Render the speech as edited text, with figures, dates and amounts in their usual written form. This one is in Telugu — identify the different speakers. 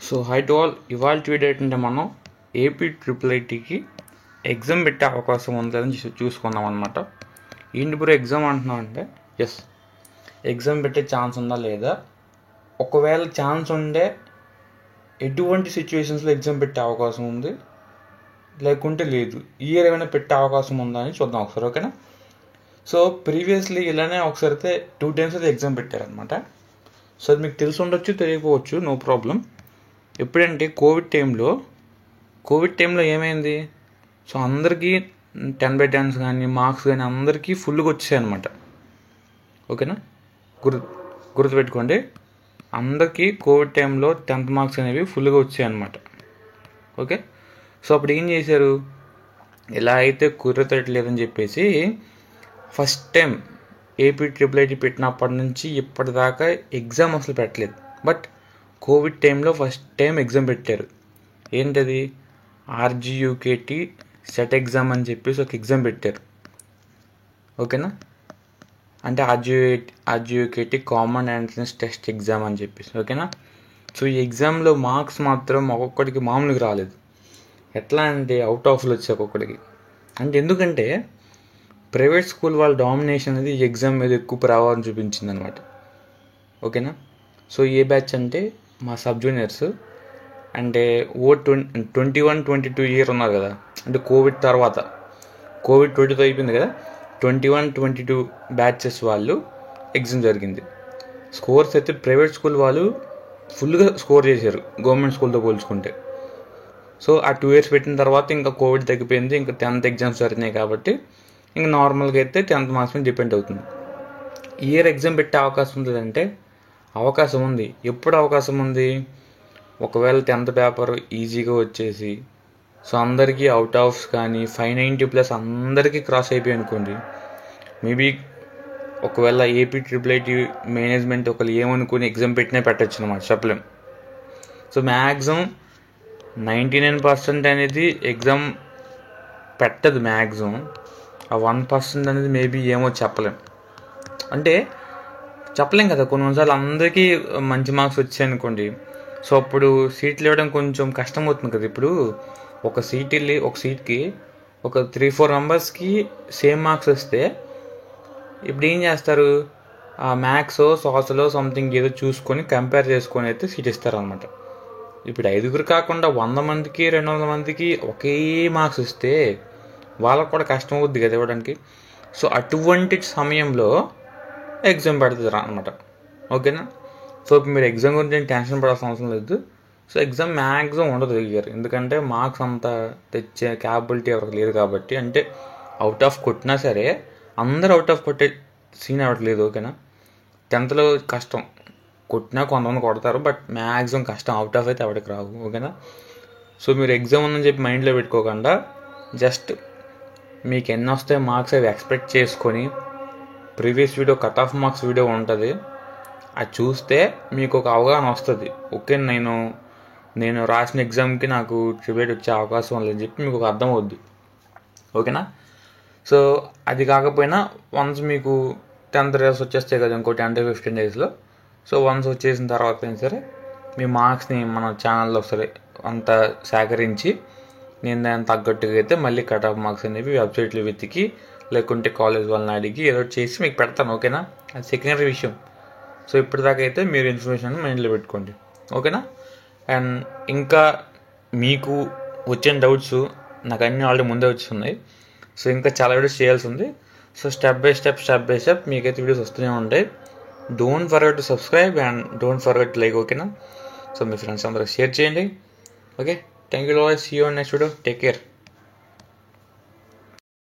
Speaker 1: సో హై టు ఆల్, ఇవాళ వీడియో ఏంటంటే మనం ఏపీ IIITకి ఎగ్జామ్ పెట్టే అవకాశం ఉందని చూసుకుందాం అనమాట. ఏంటి బ్రో ఎగ్జామ్ అంటున్నాం అంటే, ఎస్, ఎగ్జామ్ పెట్టే ఛాన్స్ ఉందా లేదా, ఒకవేళ ఛాన్స్ ఉండే ఎటువంటి సిచ్యువేషన్స్లో ఎగ్జామ్ పెట్టే అవకాశం ఉంది, లేకుంటే లేదు, ఈ ఇయర్ ఏమైనా పెట్టే అవకాశం ఉందా అని చూద్దాం ఒకసారి, ఓకేనా. సో ప్రీవియస్లీ ఇలానే ఒకసారి అయితే 2 times అయితే ఎగ్జామ్ పెట్టారనమాట. సో అది మీకు తెలిసి ఉండొచ్చు, తెలియకపోవచ్చు, నో ప్రాబ్లం. ఎప్పుడంటే కోవిడ్ టైంలో ఏమైంది, సో అందరికీ 10/10 కానీ మార్క్స్ కానీ అందరికీ ఫుల్గా వచ్చాయి అనమాట, ఓకేనా. గుర్తుపెట్టుకోండి, అందరికీ కోవిడ్ టైంలో 10th మార్క్స్ అనేవి ఫుల్గా వచ్చాయి అనమాట, ఓకే. సో అప్పుడు ఏం చేశారు, ఇలా అయితే కుదరతలేదని చెప్పేసి ఫస్ట్ టైం ఏపీ IIIT పెట్టినప్పటి నుంచి ఇప్పటిదాకా ఎగ్జామ్ అసలు పెట్టలేదు. బట్ కోవిడ్ టైంలో ఫస్ట్ టైం ఎగ్జామ్ పెట్టారు. ఏంటది, RGUKT సెట్ ఎగ్జామ్ అని చెప్పేసి ఒక ఎగ్జామ్ పెట్టారు, ఓకేనా. అంటే RGUKT common entrance test exam అని చెప్పేసి, ఓకేనా. సో ఈ ఎగ్జామ్లో మార్క్స్ మాత్రం ఒక్కొక్కడికి మామూలుగా రాలేదు. ఎట్లా అంటే అవుట్ ఆఫ్లో వచ్చాయి ఒక్కొక్కడికి. అంటే ఎందుకంటే ప్రైవేట్ స్కూల్ వాళ్ళ డామినేషన్ అనేది ఈ ఎగ్జామ్ మీద ఎక్కువ ప్రభావం చూపించింది అనమాట, ఓకేనా. సో ఏ బ్యాచ్ అంటే మా సబ్ జూనియర్స్, అంటే 21-22 ఇయర్ ఉన్నారు కదా, అంటే కోవిడ్ తర్వాత, కోవిడ్ 20తో అయిపోయింది కదా, 21-22 బ్యాచెస్ వాళ్ళు ఎగ్జామ్ జరిగింది. స్కోర్స్ అయితే ప్రైవేట్ స్కూల్ వాళ్ళు ఫుల్గా స్కోర్ చేశారు గవర్నమెంట్ స్కూల్తో పోల్చుకుంటే. సో ఆ 2 years పెట్టిన తర్వాత ఇంకా కోవిడ్ తగ్గిపోయింది, ఇంకా 10th ఎగ్జామ్స్ జరిగినాయి కాబట్టి ఇంకా నార్మల్గా అయితే 10th మార్క్స్ మీద డిపెండ్ అవుతుంది. ఈ ఇయర్ ఎగ్జామ్ పెట్టే అవకాశం ఉందంటే అవకాశం ఉంది. ఎప్పుడు అవకాశం ఉంది, ఒకవేళ 10th పేపర్ ఈజీగా వచ్చేసి, సో అందరికీ అవుట్ ఆఫ్స్ కానీ 590+ అందరికీ క్రాస్ అయిపోయి అనుకోండి, మేబీ ఒకవేళ ఏపీ IIIT మేనేజ్మెంట్ ఒకళ్ళు ఏమనుకుని ఎగ్జామ్ పెట్టినా పెట్టచ్చు అనమాట, చెప్పలేం. సో మ్యాక్సిమం 99% అనేది ఎగ్జామ్ పెట్టదు మ్యాక్సిమం. ఆ 1% అనేది మేబీ ఏమో చెప్పలేం, అంటే చెప్పలేం కదా. కొన్నిసార్లు అందరికీ మంచి మార్క్స్ వచ్చాయి అనుకోండి, సో అప్పుడు సీట్లు ఇవ్వడం కొంచెం కష్టం అవుతుంది కదా. ఇప్పుడు ఒక సీట్కి ఒక 3-4 మెంబర్స్కి సేమ్ మార్క్స్ వస్తే ఇప్పుడు ఏం చేస్తారు, ఆ మ్యాథ్స్ సోషల్లో సంథింగ్ ఏదో చూసుకొని కంపేర్ చేసుకొని అయితే సీట్ ఇస్తారు అనమాట. ఇప్పుడు 5 కాకుండా 100 మందికి 200 మందికి ఒకే మార్క్స్ వస్తే వాళ్ళకు కూడా కష్టం అవుద్ది కదా ఇవ్వడానికి. సో అటువంటి సమయంలో ఎగ్జామ్ పెడతారు అనమాట, ఓకేనా. సో మీరు ఎగ్జామ్ గురించి టెన్షన్ పడాల్సిన అవసరం లేదు. సో ఎగ్జామ్ మ్యాక్సిమం ఉండదు ఇయర్, ఎందుకంటే మార్క్స్ అంతా తెచ్చే క్యాపబిలిటీ ఎవరికి లేదు కాబట్టి. అంటే అవుట్ ఆఫ్ కొట్టినా సరే అందరూ అవుట్ ఆఫ్ కొట్టే సీన్ అవ్వట్లేదు, ఓకేనా. 10thలో కష్టం, కొట్టినా కొంతమంది కొడతారు, బట్ మ్యాక్సిమం కష్టం, అవుట్ ఆఫ్ అయితే ఎవరికి రావు, ఓకేనా. సో మీరు ఎగ్జామ్ ఉందని చెప్పి మైండ్లో పెట్టుకోకుండా జస్ట్ మీకు ఎన్ని వస్తాయి మార్క్స్ అవి ఎక్స్పెక్ట్ చేసుకొని, previous video cut off marks video ఉంటుంది, అది చూస్తే మీకు ఒక అవగాహన వస్తుంది. ఓకే, నేను రాసిన ఎగ్జామ్కి నాకు IIIT వచ్చే అవకాశం లేదని చెప్పి మీకు ఒక అర్థం అవుద్ది, ఓకేనా. సో అది కాకపోయినా వన్స్ మీకు 10th రిజల్ట్స్ వచ్చేస్తాయి కదా ఇంకో 10-15 daysలో. సో వన్స్ వచ్చేసిన తర్వాత అయినా సరే మీ మార్క్స్ని మన ఛానల్లో సరే అంతా సేకరించి నేను దాన్ని తగ్గట్టుగా అయితే మళ్ళీ కట్ ఆఫ్ మార్క్స్ అనేవి వెబ్సైట్లో వెతికి లేకుంటే కాలేజ్ వాళ్ళని అడిగి ఏదో చేసి మీకు పెడతాను, ఓకేనా. అది సెకండరీ విషయం. సో ఇప్పటిదాకా అయితే మీరు ఇన్ఫర్మేషన్ మైండ్లో పెట్టుకోండి, ఓకేనా. అండ్ ఇంకా మీకు వచ్చిన డౌట్స్ నాకు అన్నీ ఆల్రెడీ ముందే వచ్చి సో ఇంకా చాలా వీడియోస్ చేయాల్సి ఉంది. సో స్టెప్ బై స్టెప్ మీకైతే వీడియోస్ వస్తూనే ఉంటాయి. Don't forget to subscribe and don't forget to like, ఓకేనా. సో మీ ఫ్రెండ్స్ అందరూ షేర్ చేయండి, okay. Thank you, see you next video, take care.